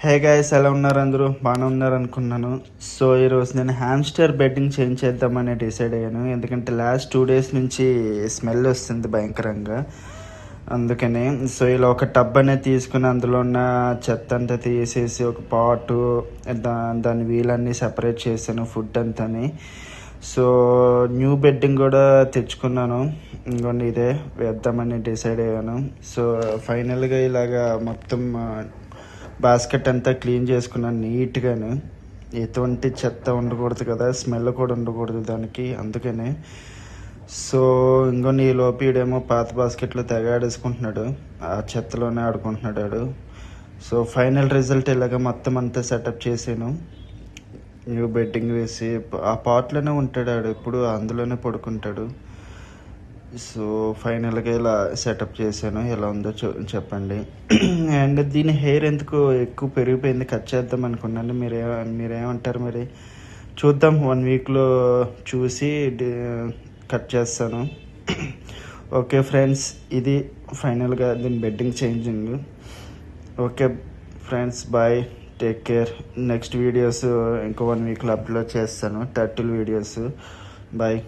Hey guys, ఎలా ఉన్నారు? అందరూ బాగానే ఉన్నారు అనుకున్నాను. సో ఈరోజు నేను హ్యామ్స్టర్ బెడ్డింగ్ చేంజ్ చేద్దామని డిసైడ్ అయ్యాను. ఎందుకంటే లాస్ట్ 2 days నుంచి స్మెల్ వస్తుంది భయంకరంగా. అందుకని సో ఇలా ఒక టబ్ అనేది తీసుకుని అందులో ఉన్న చెత్త అంతా తీసేసి ఒక పాటు దాని వీలన్నీ సెపరేట్ చేశాను, ఫుడ్ అంతాని. సో న్యూ బెడ్డింగ్ కూడా తెచ్చుకున్నాను. ఇంకోండి ఇదే వేద్దామని డిసైడ్ అయ్యాను. సో ఫైనల్గా ఇలాగా మొత్తం బాస్కెట్ అంతా క్లీన్ చేసుకున్నాను నీట్గాను. ఎటువంటి చెత్త ఉండకూడదు కదా, స్మెల్ కూడా ఉండకూడదు దానికి, అందుకనే. సో ఇంకొన్ని ఈ లోపీడేమో పాత బాస్కెట్లో తెగ ఆడేసుకుంటున్నాడు, ఆ చెత్తలోనే ఆడుకుంటున్నాడు. సో ఫైనల్ రిజల్ట్ ఇలాగ మొత్తం అంతా సెటప్ చేసాను. న్యూ బెడ్డింగ్ వేసి ఆ పాట్లోనే ఉంటాడు ఆడు, ఎప్పుడు అందులోనే పడుకుంటాడు. సో ఫైనల్గా ఇలా సెటప్ చేశాను. ఎలా ఉందో చెప్పండి. అండ్ దీని హెయిర్ ఎందుకు ఎక్కువ పెరిగిపోయింది, కట్ చేద్దాం అనుకున్నాను. మీరేమంటారు మరి? చూద్దాం, 1 weekలో చూసి కట్ చేస్తాను. ఓకే ఫ్రెండ్స్, ఇది ఫైనల్గా దీని bedding changing. Okay friends, bye, take care. Next videos ఇంకో 1 weekలో అప్లోడ్ చేస్తాను, టర్టిల్ వీడియోస్. బాయ్.